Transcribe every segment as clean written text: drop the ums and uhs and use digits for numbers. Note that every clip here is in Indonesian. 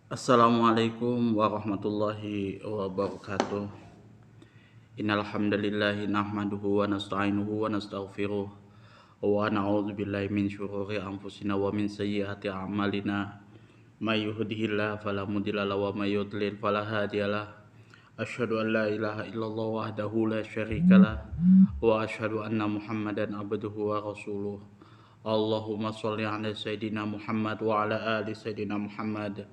Assalamualaikum warahmatullahi wabarakatuh. Innal hamdalillahi nahmaduhu wa nasta'inuhu wa nastaghfiruh wa na'udzu billahi min syururi anfusina wa min sayyiati a'malina. May yahdihillahu fala mudilla lahu wa may yudlil fala hadiyalah. Asyhadu an la ilaha illallah wahdahu la syarikalah wa asyhadu anna Muhammadan abduhu wa rasuluh. Allahumma shalli ala sayyidina Muhammad wa ala ali sayyidina Muhammad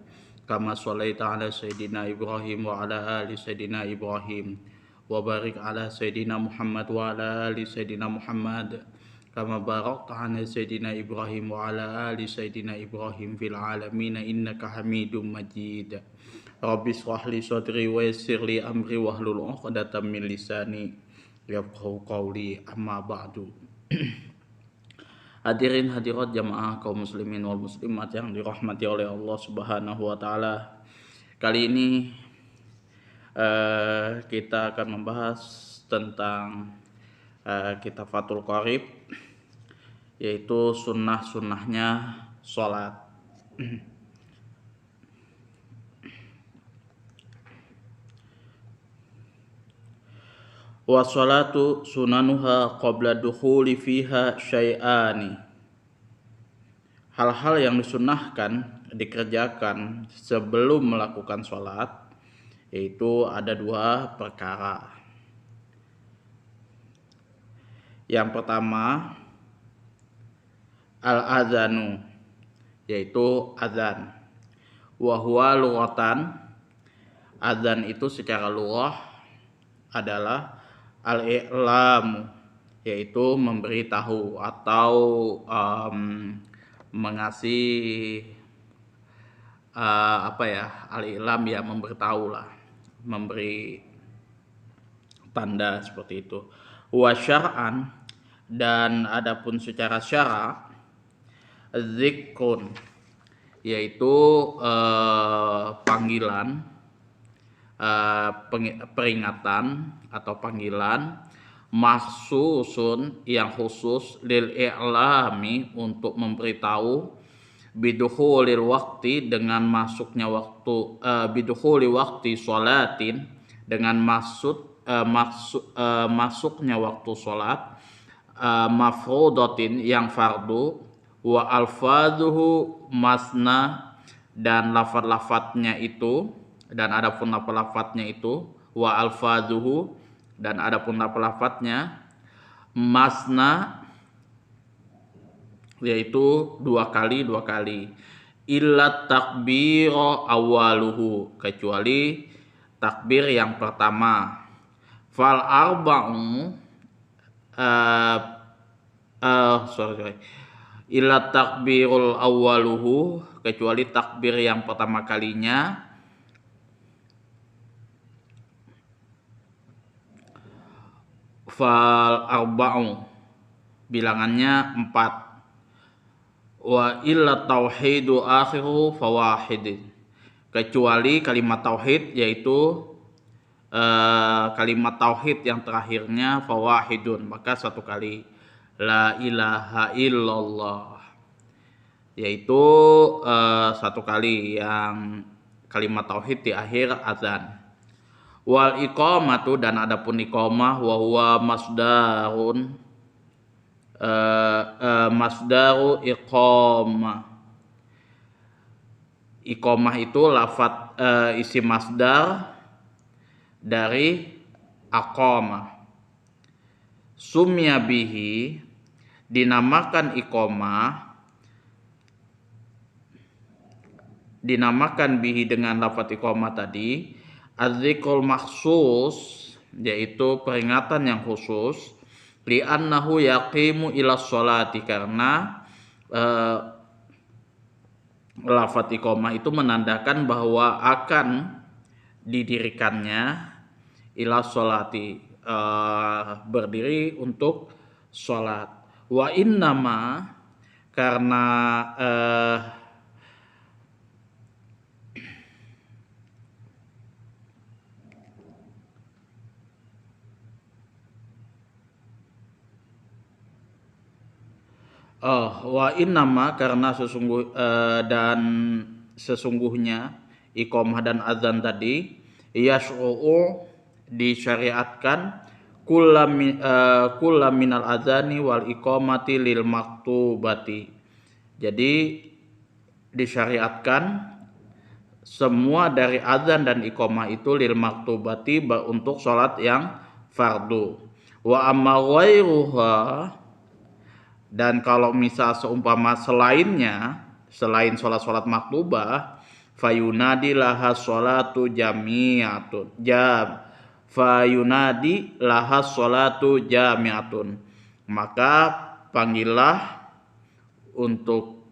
kama shallaita ala sayyidina Ibrahim wa ala ali sayyidina Ibrahim wa barik ala sayyidina Muhammad wa ala ali sayyidina Muhammad kama barakta ala sayyidina Ibrahim wa ala ali sayyidina Ibrahim fil alamin innaka Hamidum Majid. Rabbi shrah li sadri wa yassir li amri wahlul 'uqdatam min lisani yafqahu qawli, amma ba'du. Hadirin hadirat jamaah kaum muslimin wal muslimat yang dirahmati oleh Allah Subhanahu wa taala. Kali ini kita akan membahas tentang kitab Fathul Qorib, yaitu sunnah-sunnahnya sholat. Wa sholatu sunanuha qabla dukhuli fiha syai'ani. Hal-hal yang disunnahkan dikerjakan sebelum melakukan sholat, yaitu ada dua perkara. Yang pertama, al-azanu, yaitu azan. Wa huwa lughatan, azan itu secara lughah adalah al-i'lamu, yaitu memberitahu atau mengasih al-i'lam ya, memberitahu lah, memberi tanda seperti itu. Wa syar'an, dan adapun secara syara, zikrun, yaitu panggilan, peringatan atau panggilan, mahsusun yang khusus, lil i'lami untuk memberitahu, bidukhulil waktu dengan masuknya waktu, bidukhuli waktu sholatin dengan masuknya waktu sholat, mafrudatin yang fardu, wa alfadhuhu masna, dan lafaz-lafaznya itu, dan adapun lafaz-lafaznya itu, wa alfadhuhu, dan adapun lafaz-lafaznya, masna, yaitu dua kali, illa takbiro awaluhu, kecuali takbir yang pertama. Fal arba'u illa takbirul awaluhu, kecuali takbir yang pertama kalinya. Fal arba'u, bilangannya 4. Wa illa tauhidu akhiru fawahid, kecuali kalimat tauhid, yaitu kalimat tauhid yang terakhirnya fawahidun, maka satu kali. La ilaha illallah, yaitu satu kali yang kalimat tauhid di akhir azan. Wal iqamatu, dan adapun iqamah, wa huwa masdarun, masdaru iqamah. Iqamah itu lafaz isim masdar dari aqama. Sumya bihi, dinamakan iqamah, dinamakan bihi dengan lafaz iqamah tadi, az-zikrul makhsus, yaitu peringatan yang khusus, li'annahu yaqimu ila sholati, karena lafaz iqamah itu menandakan bahwa akan didirikannya ila sholati, berdiri untuk sholat. Wa innama, karena wa innama, karena dan sesungguhnya, iqamah dan azan tadi, yas'u'u disyariatkan kulla minal azani wal iqamati lil maktubati. Jadi disyariatkan semua dari azan dan iqamah itu lil maktubati untuk sholat yang fardu. Wa amma ghairuha, dan kalau misal seumpama selainnya, selain sholat maktubah, fayunadi laha sholatu jami'atun fayunadi laha sholatu jami'atun, maka panggillah untuk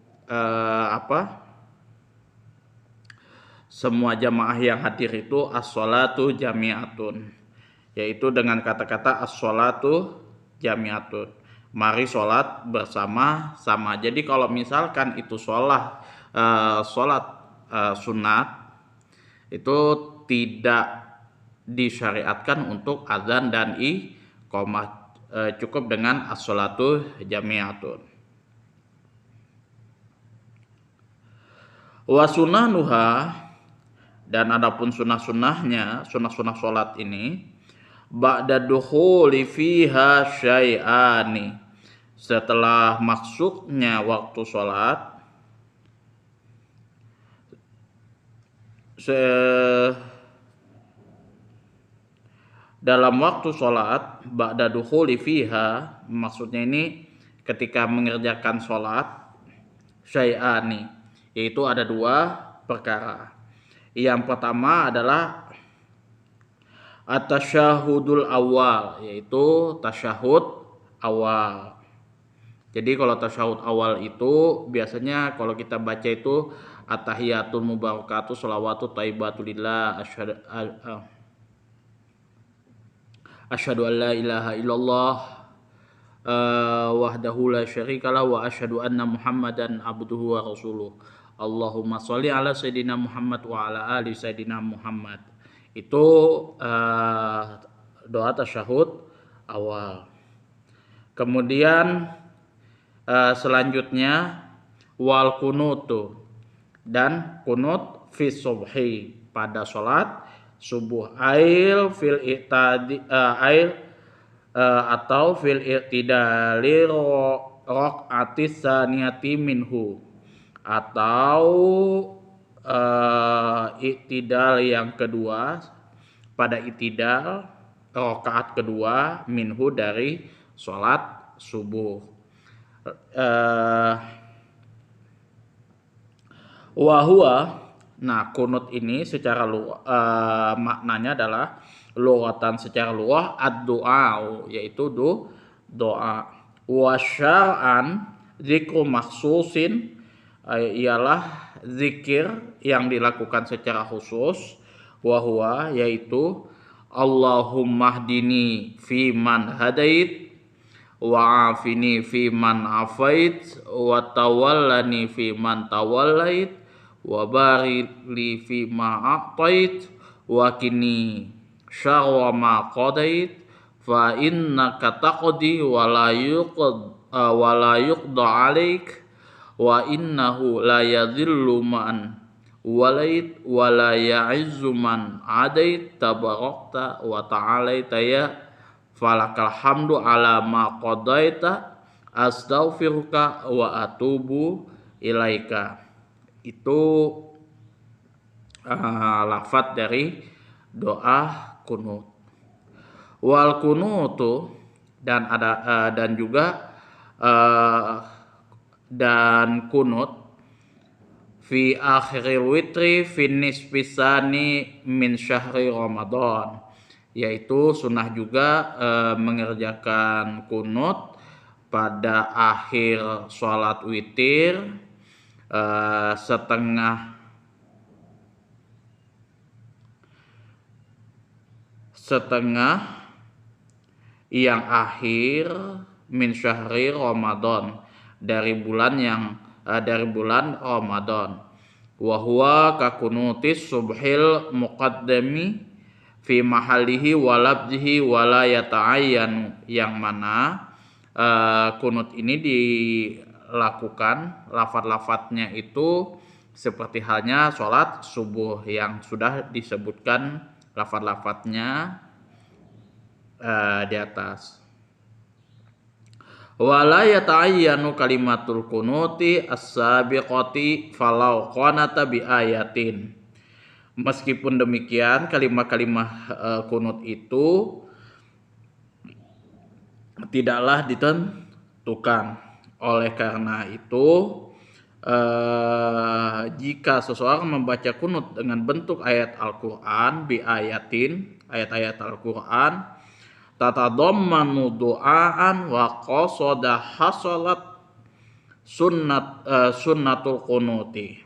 semua jamaah yang hadir itu as-sholatu jami'atun, yaitu dengan kata-kata as-sholatu jami'atun, mari sholat bersama-sama. Jadi kalau misalkan itu sholat sunat itu tidak disyariatkan untuk azan dan iqamah, cukup dengan as-sholatu jami'atun. Wa sunanuha, dan adapun sunnah-sunnahnya, sunnah-sunnah sholat ini, ba'da dukhuli fiha syai'ani, setelah masuknya waktu sholat, dalam waktu sholat, ba'da dukhuli fiha, maksudnya ini ketika mengerjakan sholat, syai'ani, yaitu ada dua perkara. Yang pertama adalah at-tasyahudul awal, yaitu tasyahud awal. Jadi kalau tasyahud awal itu biasanya kalau kita baca itu at-tahiyatul mubarakatuh sholawatu thayyibatulillah asyhadu an la ilaha illallah wahdahu la syarikalah wa asyhadu anna muhammadan abduhu wa rasuluh. Allahumma sholli ala sayyidina Muhammad wa ala ali sayyidina Muhammad. Itu doa tasyahud awal. Kemudian selanjutnya wal kunutu, dan kunut fi subhi, pada sholat subuh, fil i'tadi atau fil i'tidali raq'atis saniyati minhu, atau i'tidal yang kedua, pada i'tidal rakaat kedua, minhu dari sholat subuh. Wahua, nah kunut ini secara maknanya adalah lughatan, secara lughah ad-du'a, yaitu doa. Wa syar'an zikru makhsusin, ialah zikir yang dilakukan secara khusus. Wahua, yaitu Allahumma hdini fi man hadait, wa afini fi man afait, wa tawallani fi man tawallait, wa barik li fi ma a'tait, wa qini syarra ma qadait, fa innaka taqdi wa la yuqda 'alaik, wa innahu la yadhillu man walait wa la ya'izzu man adait, tabarakta wa ta'alaita ya falakal hamdu ala ma qadaita, astaghfiruka wa atubu ilaika. Itu lafaz dari doa kunut. Wal kunutu, dan ada dan juga dan kunut fi akhiril witri fi nisfisani min syahri Ramadan, yaitu sunnah juga mengerjakan kunut pada akhir sholat witir, setengah yang akhir min syahri Ramadan, dari bulan Ramadan. Wa huwa ka kunutis subhil muqaddami fi mahallihi wa labdihi wa la yata'ayyanu, yang mana kunut ini dilakukan lafaz-lafaznya itu seperti halnya sholat subuh yang sudah disebutkan lafaz-lafaznya di atas. Wala yata'ayyanu kalimatul kunuti as-sabiqati falau qanata bi ayatin. Meskipun demikian, kalimat-kalimat kunut itu tidaklah ditentukan. Oleh karena itu, jika seseorang membaca kunut dengan bentuk ayat Al-Quran bi ayatin, ayat-ayat Al-Quran tatadammanu du'aan wa qasada hasalat sunnatul qunuti.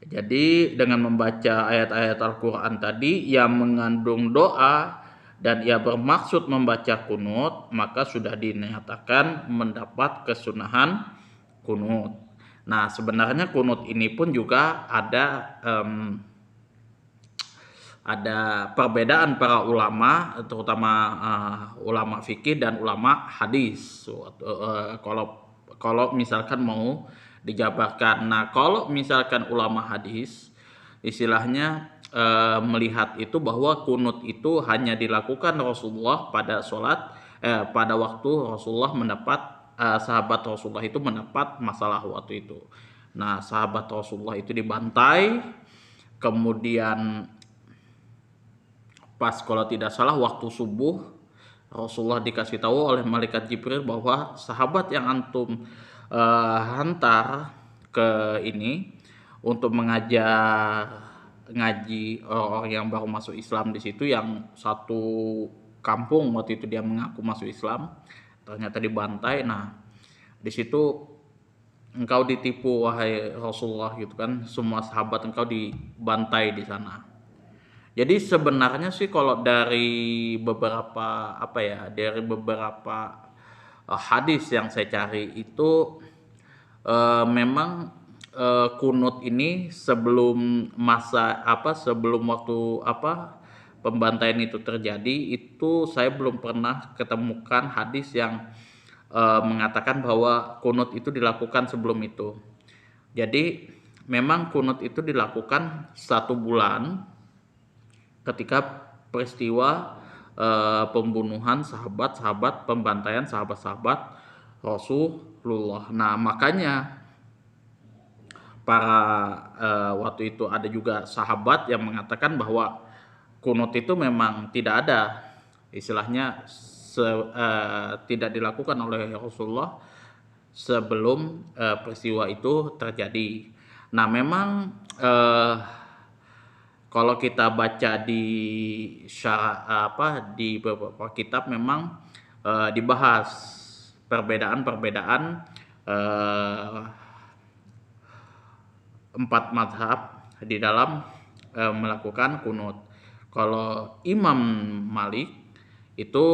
Jadi dengan membaca ayat-ayat Al-Quran tadi yang mengandung doa dan ia bermaksud membaca kunut, maka sudah dinyatakan mendapat kesunahan kunut. Nah, sebenarnya kunut ini pun juga ada perbedaan para ulama, terutama ulama fikih dan ulama hadis. Kalau misalkan mau dijabarkan, nah kalau misalkan ulama hadis, istilahnya melihat itu bahwa kunut itu hanya dilakukan Rasulullah pada pada waktu Rasulullah sahabat Rasulullah itu mendapat masalah waktu itu. Nah, sahabat Rasulullah itu dibantai, kemudian pas kalau tidak salah waktu subuh Rasulullah dikasih tahu oleh malaikat Jibril bahwa sahabat yang antum hantar ke ini untuk ngaji orang yang baru masuk Islam di situ, yang satu kampung waktu itu dia mengaku masuk Islam, ternyata dibantai. Nah, di situ engkau ditipu wahai Rasulullah gitu kan, semua sahabat engkau dibantai di sana. Jadi sebenarnya sih kalau dari beberapa hadis yang saya cari itu memang kunut ini sebelum waktu pembantaian itu terjadi, itu saya belum pernah ketemukan hadis yang mengatakan bahwa kunut itu dilakukan sebelum itu. Jadi memang kunut itu dilakukan 1 bulan ketika peristiwa pembunuhan pembantaian sahabat-sahabat Rasulullah. Nah, makanya waktu itu ada juga sahabat yang mengatakan bahwa kunut itu memang tidak ada, istilahnya tidak dilakukan oleh Rasulullah sebelum peristiwa itu terjadi. Nah, memang kalau kita baca di beberapa kitab memang dibahas perbedaan-perbedaan 4 mazhab di dalam melakukan kunut. Kalau Imam Malik itu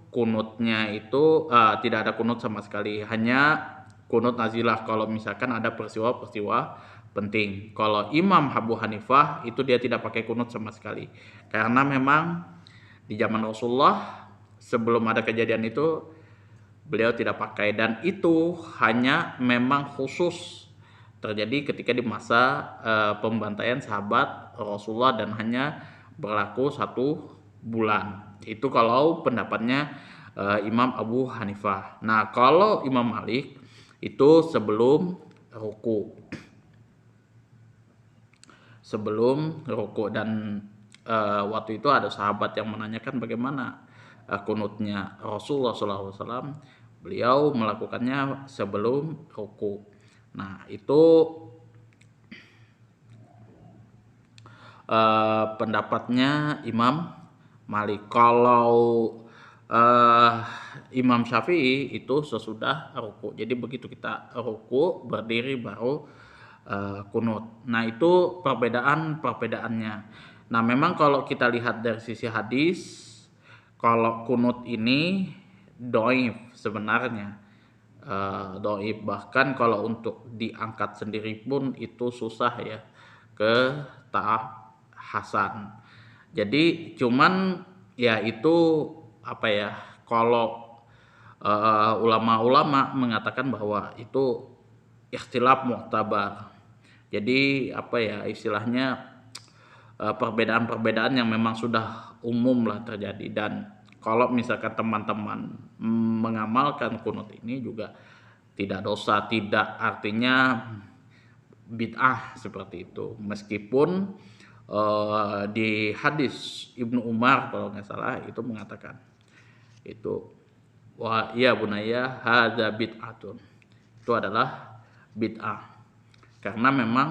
kunutnya itu tidak ada kunut sama sekali, hanya kunut nazilah kalau misalkan ada peristiwa-peristiwa penting. Kalau Imam Abu Hanifah itu dia tidak pakai kunut sama sekali, karena memang di zaman Rasulullah sebelum ada kejadian itu beliau tidak pakai, dan itu hanya memang khusus terjadi ketika di masa pembantaian sahabat Rasulullah dan hanya berlaku 1 bulan. Itu kalau pendapatnya Imam Abu Hanifah. Nah, kalau Imam Malik itu sebelum ruku dan waktu itu ada sahabat yang menanyakan bagaimana kunutnya Rasulullah SAW. Beliau melakukannya sebelum ruku. Nah, itu pendapatnya Imam Malik. Kalau Imam Syafi'i itu sesudah ruku. Jadi begitu kita ruku berdiri baru kunut. Nah, itu perbedaannya. Nah, memang kalau kita lihat dari sisi hadis, kalau kunut ini dhaif sebenarnya, dhaif, bahkan kalau untuk diangkat sendiri pun itu susah ya ke tahap hasan. Jadi cuman ya itu kalau ulama-ulama mengatakan bahwa itu ikhtilaf mu'tabar. Jadi apa ya istilahnya, perbedaan-perbedaan yang memang sudah umum lah terjadi. Dan kalau misalkan teman-teman mengamalkan kunut ini juga tidak dosa, tidak artinya bid'ah seperti itu. Meskipun di hadis Ibnu Umar kalau nggak salah itu mengatakan itu, wa ya bunaya hadza bid'atun, itu adalah bid'ah, karena memang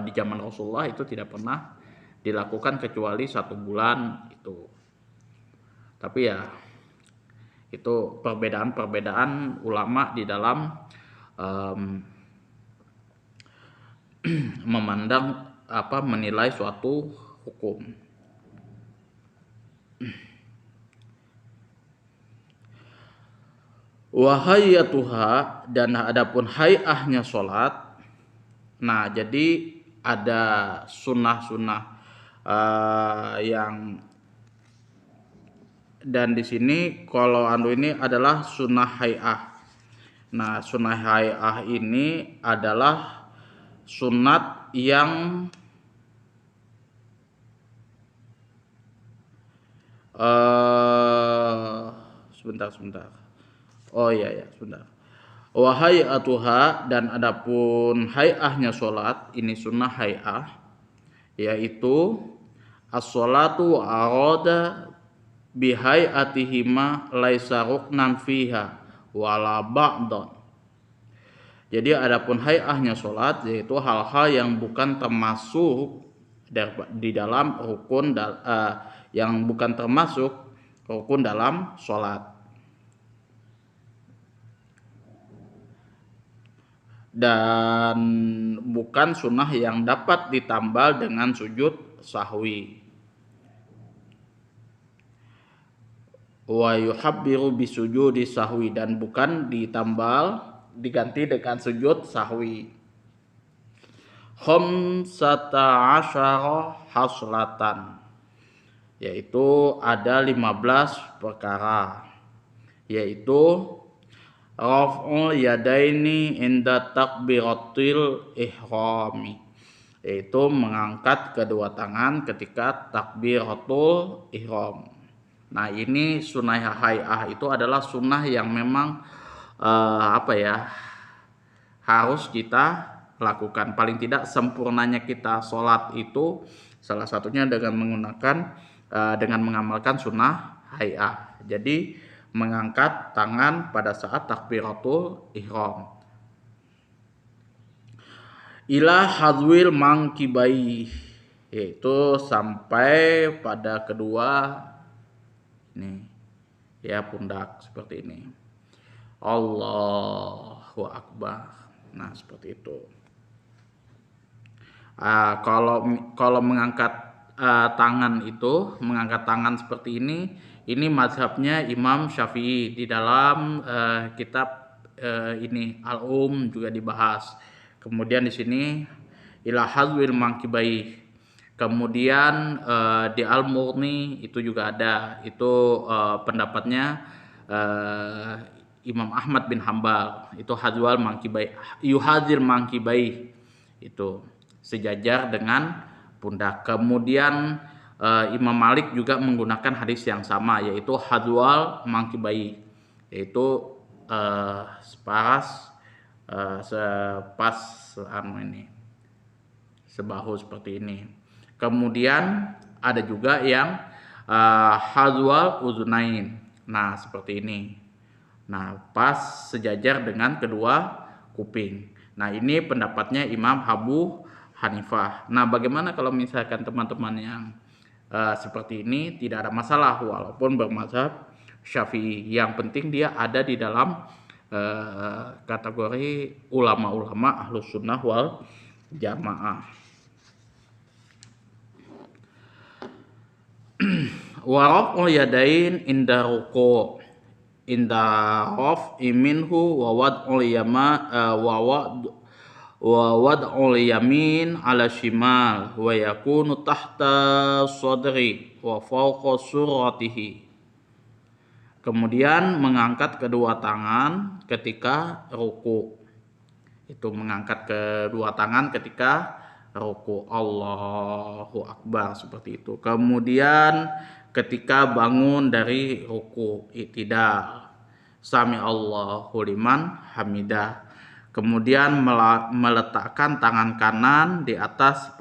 di zaman Rasulullah itu tidak pernah dilakukan kecuali 1 bulan itu. Tapi ya itu perbedaan-perbedaan ulama di dalam memandang menilai suatu hukum. Wahayatuha, dan adapun hayahnya sholat. Nah, jadi ada sunnah-sunnah yang, dan di sini kalau ini adalah sunnah hayah. Nah, sunnah hayah ini adalah sunat yang sebentar. Oh iya, sebentar. Wahai atuha, dan adapun hayahnya sholat, ini sunnah hayah, yaitu as-sholatu arada bihayatihima laisa ruknan fiha wala ba'dan. Jadi adapun hayahnya sholat, yaitu hal-hal yang bukan termasuk di dalam rukun, yang bukan termasuk rukun dalam sholat, dan bukan sunnah yang dapat ditambal dengan sujud sahwi. Wa yuhabbiru bisujudi sahwi, dan bukan diganti dengan sujud sahwi. Khamsata asyara haslatan, yaitu ada 15 perkara, yaitu raf'ul yadaini inda takbiratil ihrami, yaitu mengangkat kedua tangan ketika takbiratul ihram. Nah, ini sunnah hayah itu adalah sunnah yang memang harus kita lakukan. Paling tidak sempurnanya kita sholat itu salah satunya dengan mengamalkan sunnah hayah. Jadi mengangkat tangan pada saat takbiratul ihram. Ila hadwil mangkibai, yaitu sampai pada kedua pundak seperti ini. Allahu Akbar. Nah, seperti itu. Kalau mengangkat mengangkat tangan seperti ini mazhabnya Imam Syafi'i. Di dalam kitab ini Al-Um juga dibahas. Kemudian di sini ila hadwil mangkibai. Kemudian di Al-Mughni itu juga ada. Itu pendapatnya Imam Ahmad bin Hambal. Itu hadwal mangkibai, yuhadzir mangkibai, itu sejajar dengan pundak. Kemudian Imam Malik juga menggunakan hadis yang sama, yaitu hadwal mangkibai, yaitu sebahu seperti ini. Kemudian ada juga yang hadwal uzunain. Nah, seperti ini. Nah, pas sejajar dengan kedua kuping. Nah, ini pendapatnya Imam Abu Hanifah. Nah, bagaimana kalau misalkan teman-teman yang seperti ini? Tidak ada masalah walaupun bermazhab Syafi'i. Yang penting dia ada di dalam kategori ulama-ulama Ahlus Sunnah wal Jamaah. Wa raf'ul yadain inda ruku', inda raf'i minhu wa wad'ul yamin ala shimal wa yakunu tahta sadri wa fawqa suratihi. Kemudian mengangkat kedua tangan ketika ruku, Itu mengangkat kedua tangan ketika ruku, Allahu Akbar, seperti itu. Kemudian ketika bangun dari ruku, i'tidal, sami Allahu liman hamidah. Kemudian meletakkan tangan kanan di atas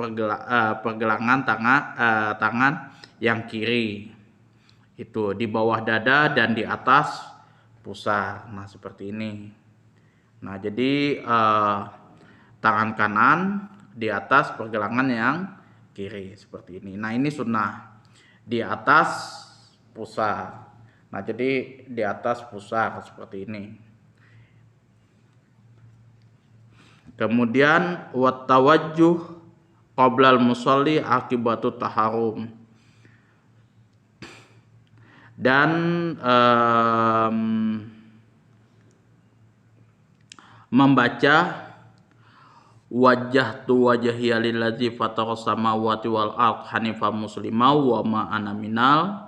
pergelangan tangan yang kiri, itu di bawah dada dan di atas pusar. Nah, seperti ini. Nah, jadi tangan kanan di atas pergelangan yang kiri, seperti ini. Nah, ini sunnah, di atas pusar. Nah, jadi di atas pusar seperti ini. Kemudian wat tawajjuh qoblal musalli akibatu taharum, dan membaca wajjahtu wajhiya lillazi fataras samawati wal ard hanifan muslimah wa ma ana minal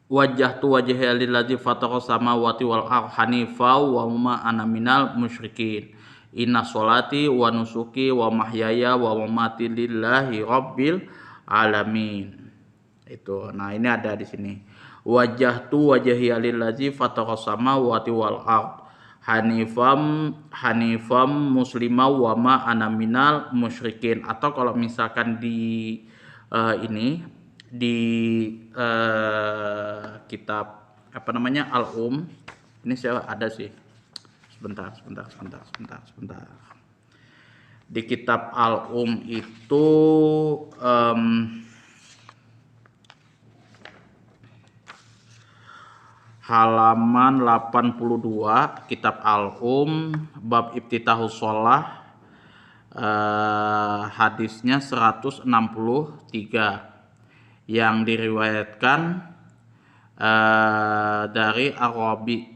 wajjahtu wajhiya lillazi fataras samawati wal ard hanifan wa ma ana minal musyrikin inna sholati wa nusuki wa mahyaya wa mamati lillahi rabbil alamin. Itu. Nah, ini ada di sini. Wajjahtu wajhiya lillazi fataras samawati wal ard hanifam muslimah wa ma ana minal musyrikin. Atau kalau misalkan di ini di kitab apa namanya Al-Um, ini saya ada sih. Sebentar. Di kitab Al-Um itu halaman 82 kitab Al-Um bab iftitahus shalah, hadisnya 163 yang diriwayatkan dari Arabi.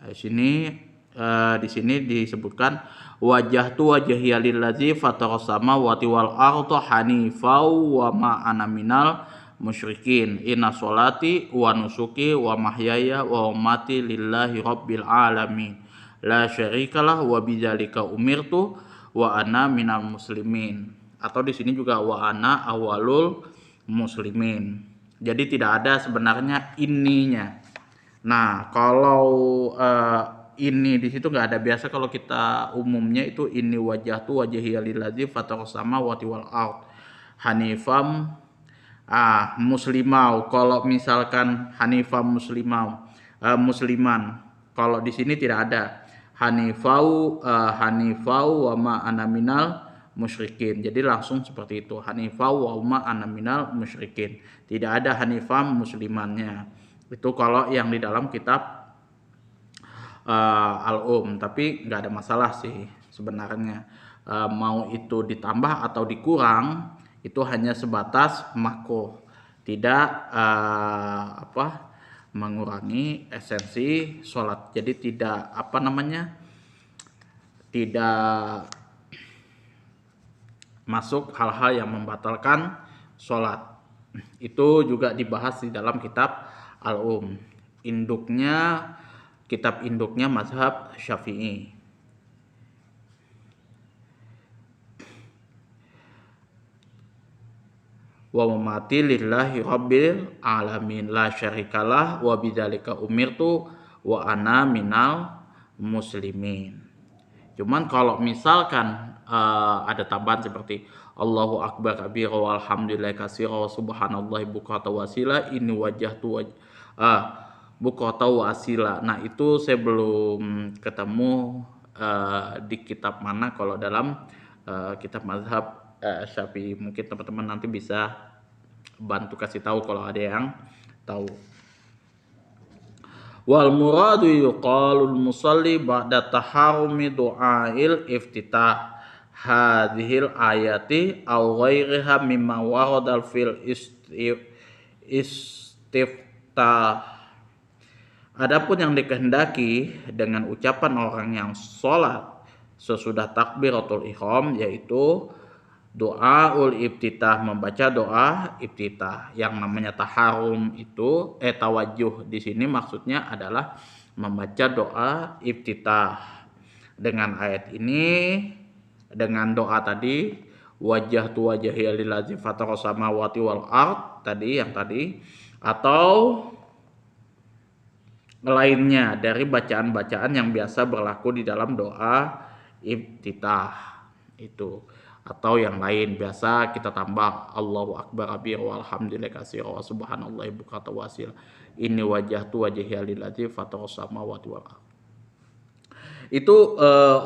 Di sini disebutkan wajjahtu wajhiya lillazi fataras samawati wal arda hanifau wa ma ana minal musyrikin inna sholati wa nusuki wa mahyaya wa mamati lillahi rabbil alamin la syarikalah wa bidzalika umirtu wa ana minal muslimin. Atau di sini juga wa ana awalul muslimin. Jadi tidak ada sebenarnya ininya. Nah, kalau ini di situ nggak ada. Biasa kalau kita umumnya itu ini wajjahtu wajhiya lillazi fataras samawati wal ard hanifam muslimau. Kalau misalkan hanifam musliman, kalau di sini tidak ada hanifau wa ma ana minal musyrikin. Jadi langsung seperti itu, hanifau wa ma ana minal musyrikin. Tidak ada hanifam muslimannya. Itu kalau yang di dalam kitab Al-Um. Tapi nggak ada masalah sih sebenarnya. Mau itu ditambah atau dikurang itu hanya sebatas makruh, tidak mengurangi esensi sholat. Jadi tidak tidak masuk hal-hal yang membatalkan sholat. Itu juga dibahas di dalam kitab Al-Um. Kitab induknya mazhab Syafi'i. Wa mamati lillahi rabbil alamin la syarikalah wa bidzalika umirtu wa ana minal muslimin. Cuman kalau misalkan ada tambahan seperti Allahu akbar kabira walhamdulillahi katsira wa subhanallahi bukratan wa asila, ini wajjahtu bukratan wa asila. Nah, itu saya belum ketemu di kitab mana kalau dalam kitab mazhab Syafi'i. Mungkin teman-teman nanti bisa bantu kasih tahu kalau ada yang tahu. Wal muradu yuqalul musalli ba'da taharumi du'ail iftitah hadhil ayati aw ghairiha mimma waradal fil istiftah. Adapun yang dikehendaki dengan ucapan orang yang sholat sesudah takbiratul ihram yaitu doaul iftitah, membaca doa iftitah. Yang namanya taharum itu tawajjuh di sini maksudnya adalah membaca doa iftitah. Dengan ayat ini, dengan doa tadi, wajjahtu wajhiya lillazi fatara samawati wal ard tadi, atau lainnya dari bacaan-bacaan yang biasa berlaku di dalam doa iftitah itu, atau yang lain biasa kita tambah Allahu akbar kabir walhamdulillahi katsira wa subhanallahi bukratan wa asila. Ini wajjahtu wajhiya lillazi fatara samawati wal ard. Itu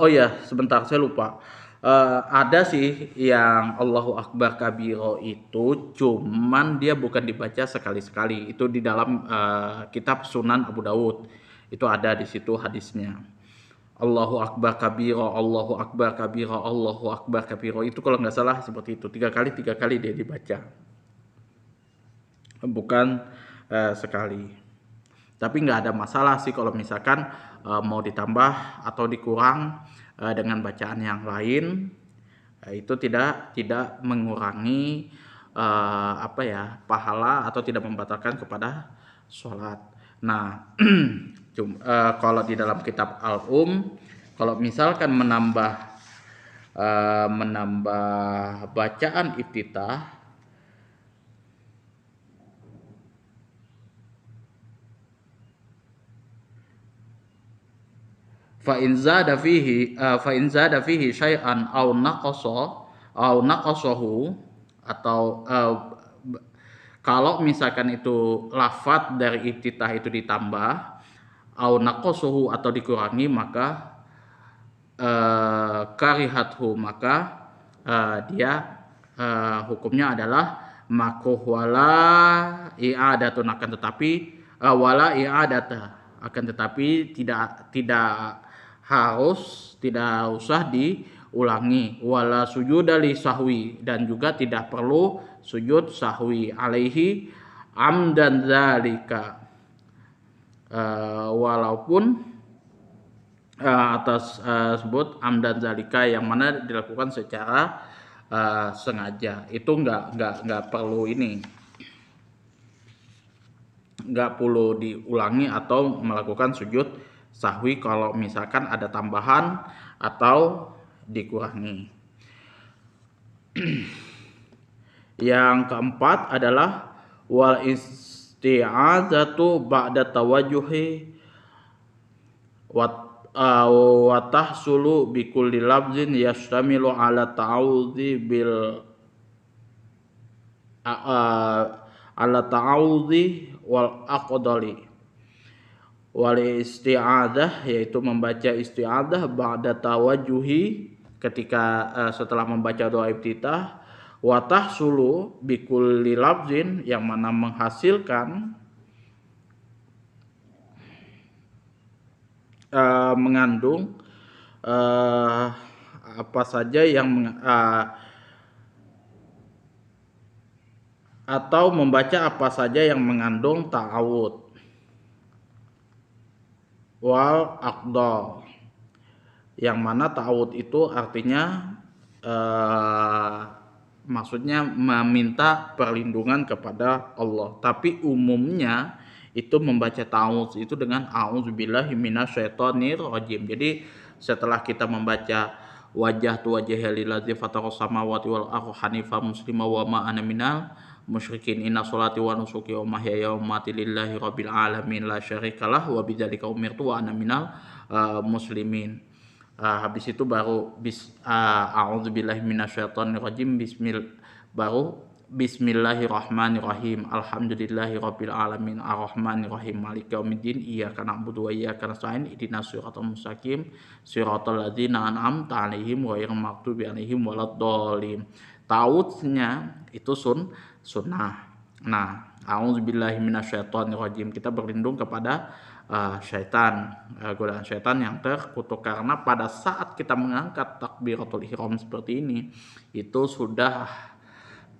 oh ya, sebentar saya lupa. Ada sih yang Allahu Akbar kabiro itu, cuman dia bukan dibaca sekali-sekali. Itu di dalam kitab Sunan Abu Dawud. Itu ada di situ hadisnya. Allahu Akbar kabiro, Allahu Akbar kabiro, Allahu Akbar kabiro. Itu kalau nggak salah seperti itu. 3 kali dia dibaca. Bukan sekali. Tapi nggak ada masalah sih kalau misalkan mau ditambah atau dikurang dengan bacaan yang lain, itu tidak mengurangi pahala atau tidak membatalkan kepada sholat. Nah, kalau di dalam kitab Al-Um, kalau misalkan menambah bacaan iftitah, fa in zada fihi syai'an aw naqasahu, atau kalau misalkan itu lafadz dari iftitah itu ditambah, aw naqasahu atau dikurangi, maka karihathu, maka dia hukumnya adalah makruh wala i'adatun, akan tetapi wala i'adata, akan tetapi tidak usah diulangi, wala sujuda li sahwi, dan juga tidak perlu sujud sahwi alaihi amdan zalika, walaupun atas sebut amdan zalika yang mana dilakukan secara sengaja. Itu nggak perlu nggak perlu diulangi atau melakukan sujud sahwi kalau misalkan ada tambahan atau dikurangi. Yang keempat adalah wal isti'adzatu ba'da tawajjuhi wa tahsulu bi kulli lafzin yastamilu ala ta'awudzi wal aqdali. Wal isti'adzah, yaitu membaca isti'adzah ba'da tawajjuhi, ketika setelah membaca doa iftitah, wa tahsulu bi kulli lafzin, yang mana menghasilkan mengandung apa saja yang atau membaca apa saja yang mengandung ta'awud wal aqdal, yang mana ta'awud itu artinya maksudnya meminta perlindungan kepada Allah. Tapi umumnya itu membaca ta'awudz itu dengan a'udzubillahi minasyaitonir rajim. Jadi setelah kita membaca wajjahtu wajhiya lillazi fatara samawati wal ardh hanifan musliman wa ma ana minal musyrikin, inna sholati wa nusuki wa mahyaya wa mamati lillahi rabbil alamin la syarikalah wa bidzalika umirtu wa ana minal muslimin. Habis itu baru a'udzubillahi minasyaitonir rajim, baru bismillahirrahmanirrahim, alhamdulillahi rabbil alamin arrahmanir rahim maliki yaumiddin iyyaka na'budu wa iyyaka nasta'in ihdinas siratal mustaqim siratal ladzina an'amta 'alaihim ghairil maghdubi 'alaihim waladdallin. Ta'awudznya itu sunnah. Nah, a'udzubillahi minasyaitonirrajim, kita berlindung kepada godaan syaitan yang terkutuk, karena pada saat kita mengangkat takbiratul ihram seperti ini, itu sudah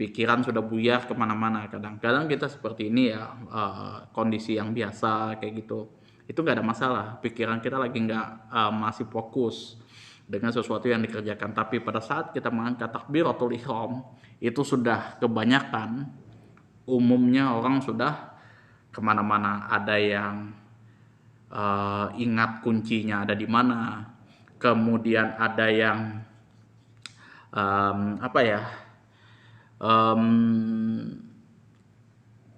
pikiran sudah buyar kemana-mana. Kadang-kadang kita seperti ini ya, kondisi yang biasa kayak gitu, itu nggak ada masalah, pikiran kita lagi nggak masih fokus dengan sesuatu yang dikerjakan. Tapi pada saat kita mengangkat takbiratul ihram, itu sudah kebanyakan, umumnya orang sudah kemana-mana. Ada yang ingat kuncinya ada di mana. Kemudian ada yang apa ya,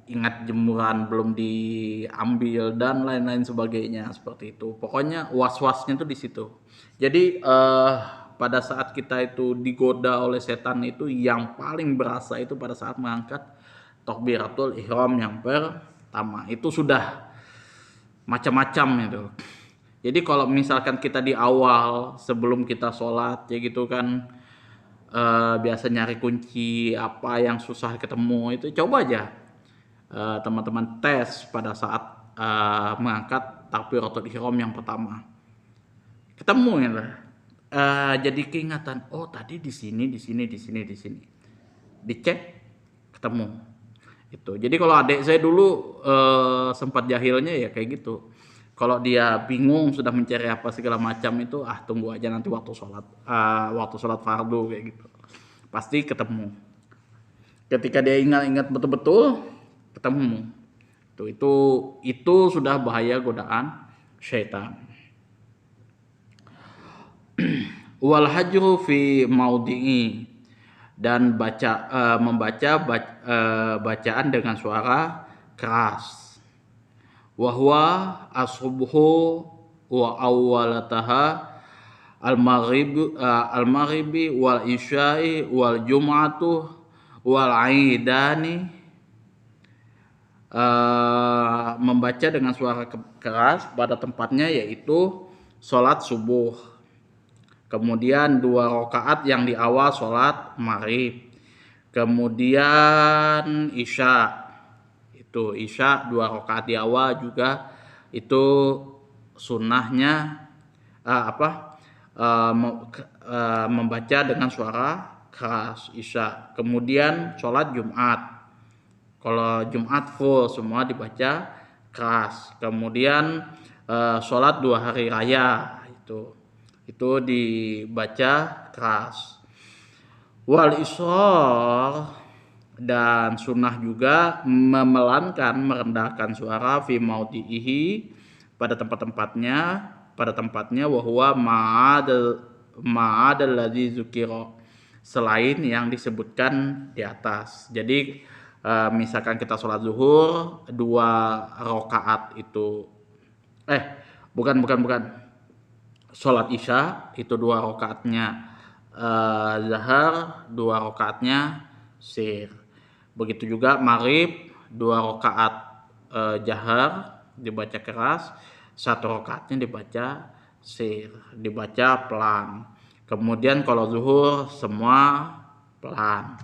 ingat jemuran belum diambil dan lain-lain sebagainya seperti itu. Pokoknya was-wasnya tuh di situ. Jadi pada saat kita itu digoda oleh setan itu yang paling berasa itu pada saat mengangkat takbiratul ihram yang pertama. Itu sudah macam-macam itu. Jadi kalau misalkan kita di awal sebelum kita sholat ya gitu kan, biasa nyari kunci apa yang susah ketemu itu, coba aja teman-teman tes pada saat mengangkat takbiratul ihram yang pertama. Ketemu ya lah. Jadi keingatan, oh tadi di sini, di sini, di sini, di sini. Dicek, ketemu. Itu. Jadi kalau adik saya dulu sempat jahilnya ya kayak gitu. Kalau dia bingung sudah mencari apa segala macam itu, tunggu aja nanti waktu sholat fardu kayak gitu. Pasti ketemu. Ketika dia ingat-ingat betul-betul, ketemu. Itu sudah bahaya godaan syaitan. Wal hajru fi maudhi'i, dan membaca bacaan dengan suara keras. Wa huwa as-subhu wa awwalataha al-maghribi wal isya'i wal jum'atu wal aidani. Membaca dengan suara keras pada tempatnya yaitu sholat subuh, kemudian 2 rakaat yang di awal sholat maghrib, kemudian isya. Itu isya 2 rakaat di awal juga itu sunnahnya membaca dengan suara keras isya. Kemudian sholat Jumat, kalau Jumat full semua dibaca keras. Kemudian sholat 2 hari raya itu dibaca keras. Wal israr, dan sunnah juga memelankan, merendahkan suara fi maudhihi, pada tempatnya wa huwa ma'adal ladzi dzukira, selain yang disebutkan di atas. Jadi misalkan kita sholat zuhur 2 rakaat itu bukan sholat isya itu 2 rakaatnya zahar, 2 rakaatnya sir. Begitu juga maghrib 2 rakaat jahar dibaca keras, 1 rakaatnya dibaca sir, dibaca pelan. Kemudian kalau zuhur semua pelan.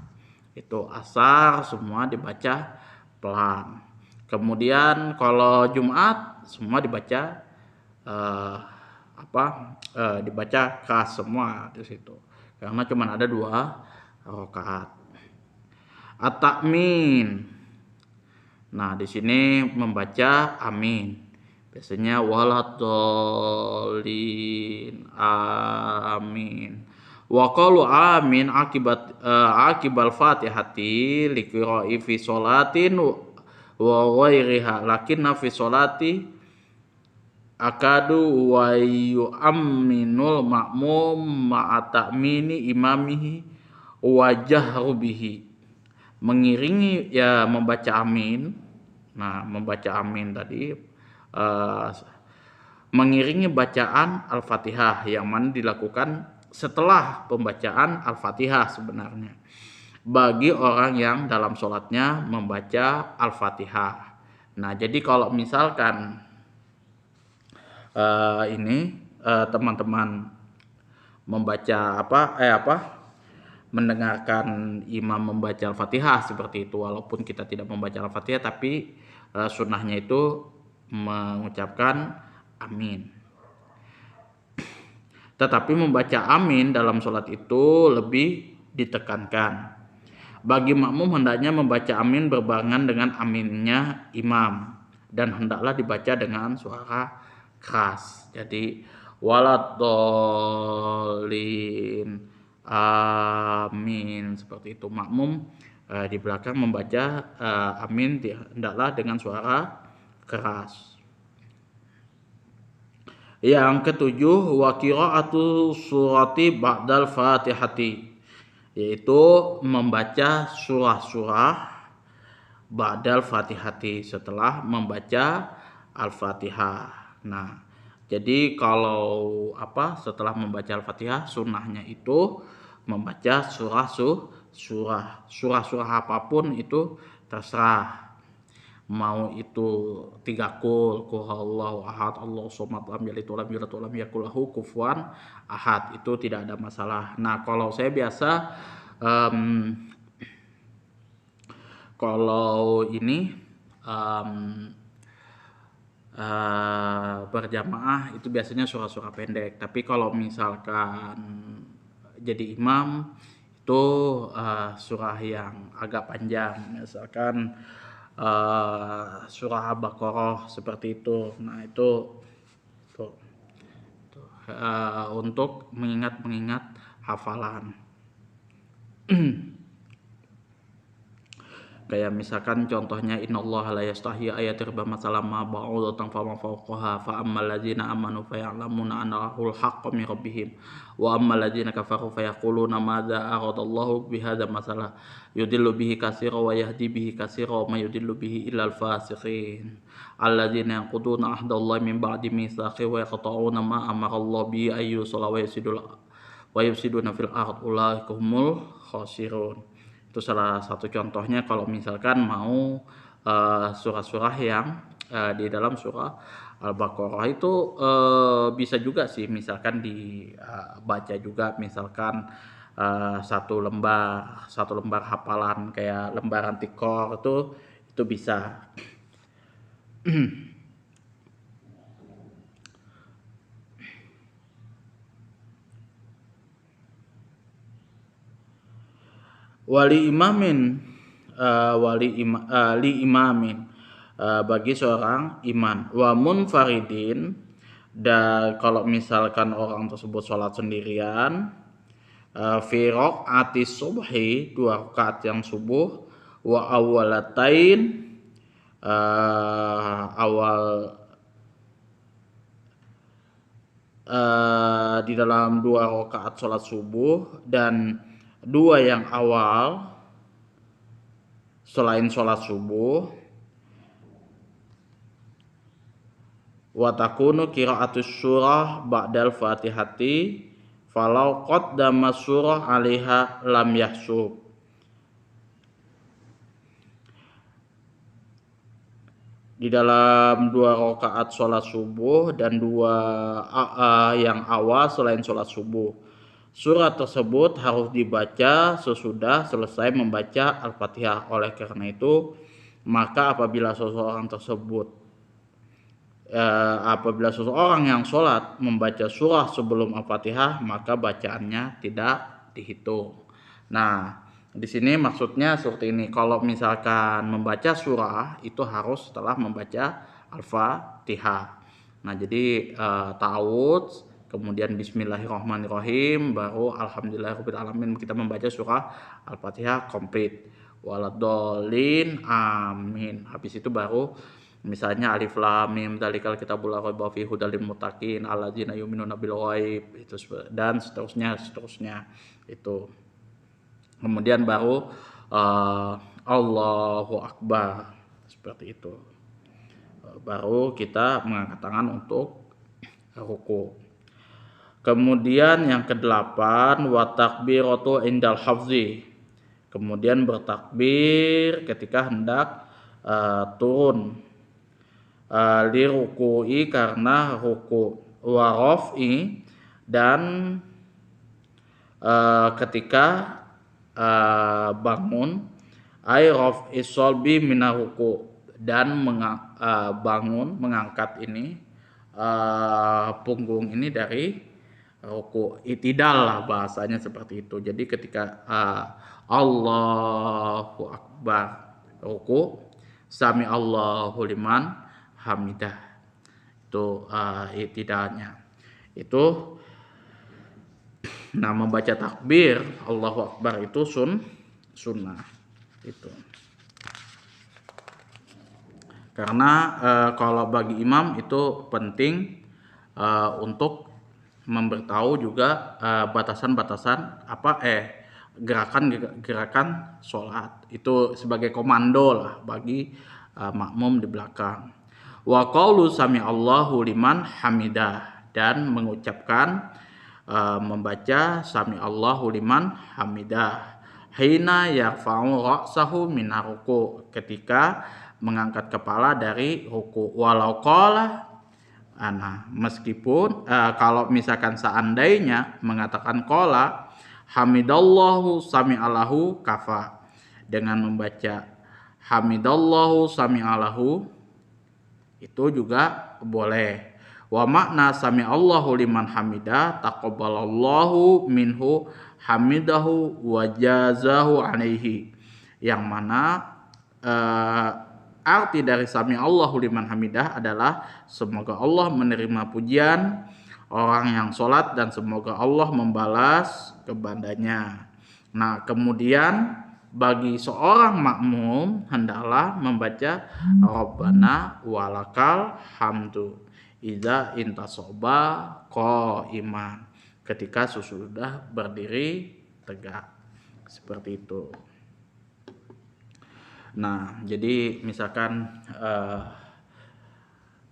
Itu asar semua dibaca pelan. Kemudian kalau Jumat semua dibaca dibaca keras semua di situ. Karena cuma ada 2 rakaat. At-ta'min. Nah, di sini membaca amin. Biasanya waladhdallin, amin. Wa qalu amin akibal fatihati liqira'i fi sholatin wa ghairiha, lakinna fi sholati akadu wa yu'amminul ma'mum ma'a ta'mini imamihi wa jahru bihi. Mengiringi ya membaca amin. Nah, membaca amin tadi mengiringi bacaan Al-Fatihah yang mana dilakukan setelah pembacaan Al-Fatihah sebenarnya bagi orang yang dalam sholatnya membaca Al-Fatihah. Nah, jadi kalau misalkan teman-teman membaca mendengarkan imam membaca Al-Fatihah seperti itu, walaupun kita tidak membaca Al-Fatihah tapi sunnahnya itu mengucapkan amin. Tetapi membaca amin dalam sholat itu lebih ditekankan. Bagi makmum hendaknya membaca amin berbarengan dengan aminnya imam, dan hendaklah dibaca dengan suara keras. Jadi waladhdallin, amin, seperti itu. Makmum di belakang membaca amin hendaklah dengan suara keras. Yang ketujuh, wa qira'atu surati ba'dal fatihati, yaitu membaca surah-surah ba'dal fatihati, setelah membaca al-fatihah. Nah, jadi kalau setelah membaca al-fatihah, sunnahnya itu membaca surah apapun itu terserah. Mau itu 3 kul huwallahu ahad, Allahu somad, lam yalid walam yulad walam yakul lahu kufuwan ahad, itu tidak ada masalah. Nah, kalau saya biasa kalau ini berjamaah itu biasanya surah-surah pendek. Tapi kalau misalkan jadi imam itu surah yang agak panjang, misalkan surah Al-Baqarah seperti itu. Nah, itu untuk mengingat hafalan. Kayak misalkan contohnya innallaha la yastahi ayatirba masalama ba'udatan fama fawqaha fa ammal ladzina amanu fa ya'lamuna annahul haqqu min rabbihim wa ammal ladzina kafaru fa yaquluna madza aradallahu bihadza masalah yudillu bihi katsira wa yahdi bihi katsira wa may yudillu bihi illal fasiqin alladzina yanquduna ahdallahi min ba'di mitsaqi wa yaqta'una ma amarallahu bihi ayyusala wa yusiduna fil ard ulaika humul khasirun. Itu salah satu contohnya kalau misalkan mau surah-surah yang di dalam surah Al-Baqarah itu bisa juga sih misalkan dibaca juga, misalkan satu lembar hafalan kayak lembaran tikor itu bisa. Li imamin bagi seorang imam, wa munfaridin, dan kalau misalkan orang tersebut sholat sendirian, fi raq'ati subhi, 2 rakaat yang subuh, wa awwalatain, di dalam 2 rakaat sholat subuh dan 2 yang awal selain sholat subuh, wa takunu qira'atus surah ba'dal fatihati falau qaddama surah 'alaiha lam yahsub. Di dalam 2 rakaat sholat subuh dan 2 yang awal selain sholat subuh, surat tersebut harus dibaca sesudah selesai membaca Al-Fatihah. Oleh karena itu, maka apabila seseorang yang sholat membaca surah sebelum Al-Fatihah, maka bacaannya tidak dihitung. Nah, di sini maksudnya seperti ini. Kalau misalkan membaca surah itu harus setelah membaca Al-Fatihah. Nah, jadi ta'awudz, kemudian bismillahirrahmanirrahim, baru alhamdulillahirabbil alamin, kita membaca surah Al-Fatihah komplit. Waladhdallin, amin. Habis itu baru misalnya alif lam mim dzalikal kitabul la raiba fihi hudal lil muttaqin alladzina yu'minuna bil ghaib, itu dan seterusnya itu. Kemudian baru Allahu Akbar, seperti itu. Baru kita mengangkat tangan untuk ruku. Kemudian yang ke-8, wa takbiratu indal hafzi. Kemudian bertakbir ketika hendak turun, li ruku'i, karena ruku, wa raf'i, dan ketika bangun, ay raf'is shalbi minar ruku', dan mengangkat ini punggung ini dari ruku'. Itidal lah bahasanya seperti itu. Jadi ketika Allahu Akbar ruku', sami Allahu liman hamidah, itu itidalnya itu. Nah, membaca takbir Allahu Akbar itu sunnah itu. Karena kalau bagi imam itu penting untuk memberitahu juga batasan-batasan gerakan sholat itu sebagai komando lah bagi makmum di belakang. Wa qaulu sami Allahu liman hamidah, dan mengucapkan membaca sami Allahu liman hamidah hina yarfa'u ra'sahu min ruku, ketika mengangkat kepala dari ruku. Walau qala, nah meskipun kalau misalkan seandainya mengatakan qala hamidallahu sami'alahu kafa, dengan membaca hamidallahu sami'alahu itu juga boleh. Wa makna sami'allahu liman hamidah taqabbalallahu minhu hamidahu wa jazahu alaihi, yang mana arti dari sami'allahu liman hamidah adalah semoga Allah menerima pujian orang yang sholat dan semoga Allah membalas kepadanya. Nah, kemudian bagi seorang makmum hendaklah membaca Rabbana walakal hamdu idza intasoba qaiman, ketika sudah berdiri tegak, seperti itu. Nah, jadi misalkan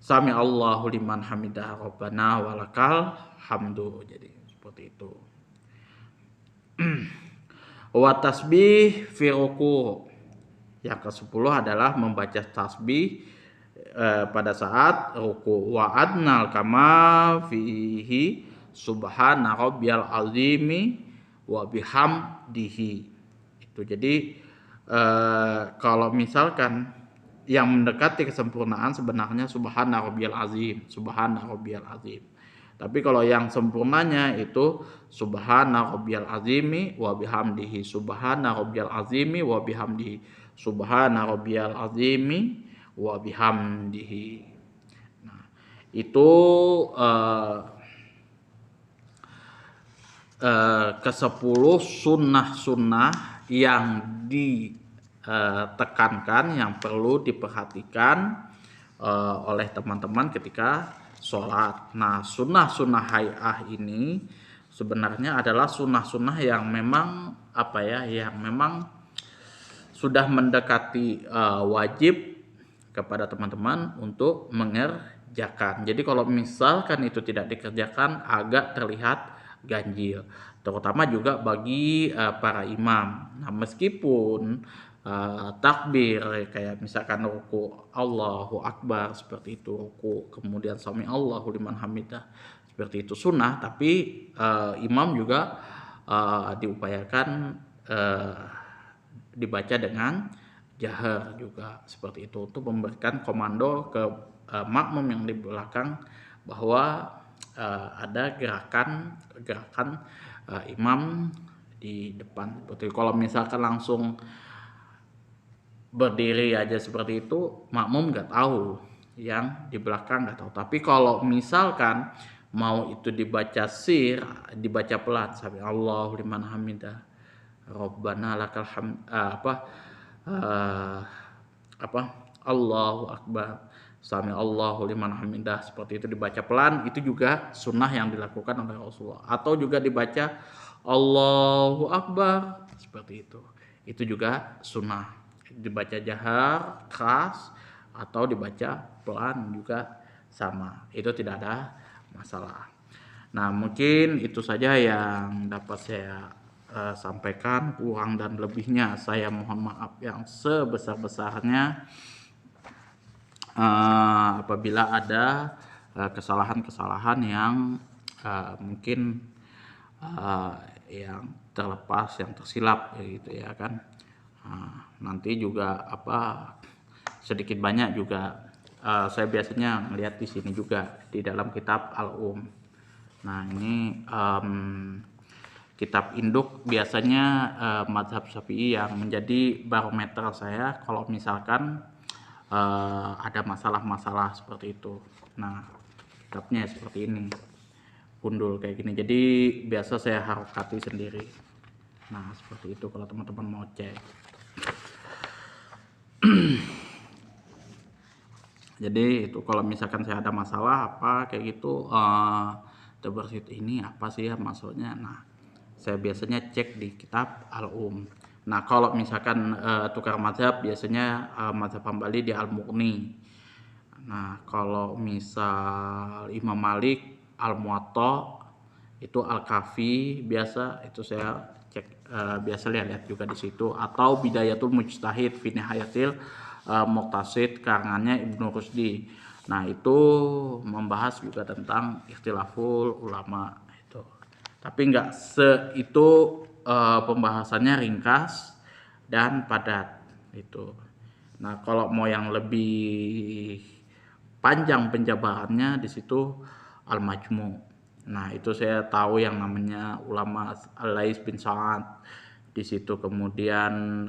sami Allahu liman hamidah Rabbana walakal hamdu, jadi seperti itu. Wa tasbih fi ruku', yang ke-10 adalah membaca tasbih pada saat ruku'. Wa adnal kama fihi subhana rabbiyal azimi wa bihamdihi. Itu jadi kalau misalkan yang mendekati kesempurnaan sebenarnya subhana rabbiyal azim, subhana rabbiyal azim. Tapi kalau yang sempurnanya itu subhana rabbiyal azimi wa bihamdihi, subhana rabbiyal azimi wa bihamdihi, subhana rabbiyal azimi wa bihamdihi. Nah, itu ke-10 sunnah-sunnah yang ditekankan, yang perlu diperhatikan oleh teman-teman ketika sholat. Nah, sunnah-sunnah hay'ah ini sebenarnya adalah sunnah-sunnah yang memang yang memang sudah mendekati wajib kepada teman-teman untuk mengerjakan. Jadi kalau misalkan itu tidak dikerjakan agak terlihat ganjil, terutama juga bagi para imam. Nah, meskipun takbir kayak misalkan ruku Allahu Akbar seperti itu, ruku kemudian sami Allahu liman hamidah seperti itu sunnah, tapi imam juga diupayakan dibaca dengan jahar juga seperti itu, untuk memberikan komando ke makmum yang di belakang bahwa ada gerakan imam di depan. Seperti kalau misalkan langsung berdiri aja seperti itu, makmum nggak tahu, yang di belakang nggak tahu. Tapi kalau misalkan mau itu dibaca dibaca pelan, sami Allahu liman hamidah, Rabbana lakal hamd, Allahu Akbar, sami Allahu liman hamidah, seperti itu dibaca pelan, itu juga sunnah yang dilakukan oleh Rasulullah. Atau juga dibaca Allahu Akbar seperti itu juga sunnah, dibaca jahar keras atau dibaca pelan juga sama, itu tidak ada masalah. Nah, mungkin itu saja yang dapat saya sampaikan. Kurang dan lebihnya saya mohon maaf yang sebesar-besarnya apabila ada kesalahan-kesalahan yang mungkin yang terlepas, yang tersilap gitu ya kan. Nanti juga sedikit banyak juga saya biasanya melihat di sini juga di dalam kitab Al-Um. Nah, ini kitab induk biasanya mazhab Syafi'i yang menjadi barometer saya kalau misalkan ada masalah-masalah seperti itu. Nah, kitabnya seperti ini, gundul kayak gini, jadi biasa saya harokati sendiri. Nah, seperti itu kalau teman-teman mau cek. Jadi itu kalau misalkan saya ada masalah apa kayak gitu, tabarut ini apa sih ya maksudnya. Nah, saya biasanya cek di kitab Al-Um. Nah, kalau misalkan tukar mazhab biasanya mazhab Hambali di Al-Mughni. Nah, kalau misal Imam Malik Al-Muwatta itu Al-Kafi biasa itu saya cek, biasa lihat-lihat juga di situ, atau Bidayatul Mujtahid fi Nihayatil Muqtasid karangannya Ibnu Rusdi. Nah, itu membahas juga tentang ikhtilaful ulama itu. Tapi nggak itu, pembahasannya ringkas dan padat itu. Nah, kalau mau yang lebih panjang penjabarannya di situ Al-Majmu'. Nah, itu saya tahu yang namanya ulama Al-Lais bin Sa'ad di situ, kemudian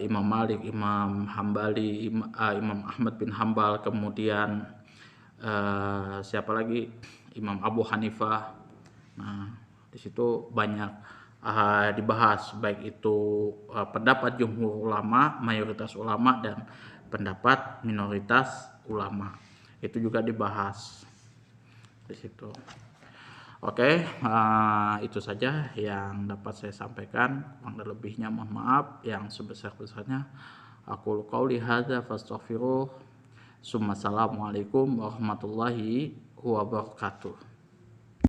Imam Malik, Imam Hambali, Imam Ahmad bin Hambal, kemudian siapa lagi, Imam Abu Hanifah. Nah, di situ banyak dibahas, baik itu pendapat jumhur ulama, mayoritas ulama, dan pendapat minoritas ulama. Itu juga dibahas di situ. Oke, itu saja yang dapat saya sampaikan. Kurang lebihnya mohon maaf. Yang sebesar-besarnya aku qauli hadza fastaghfiruh. Assalamualaikum warahmatullahi wabarakatuh.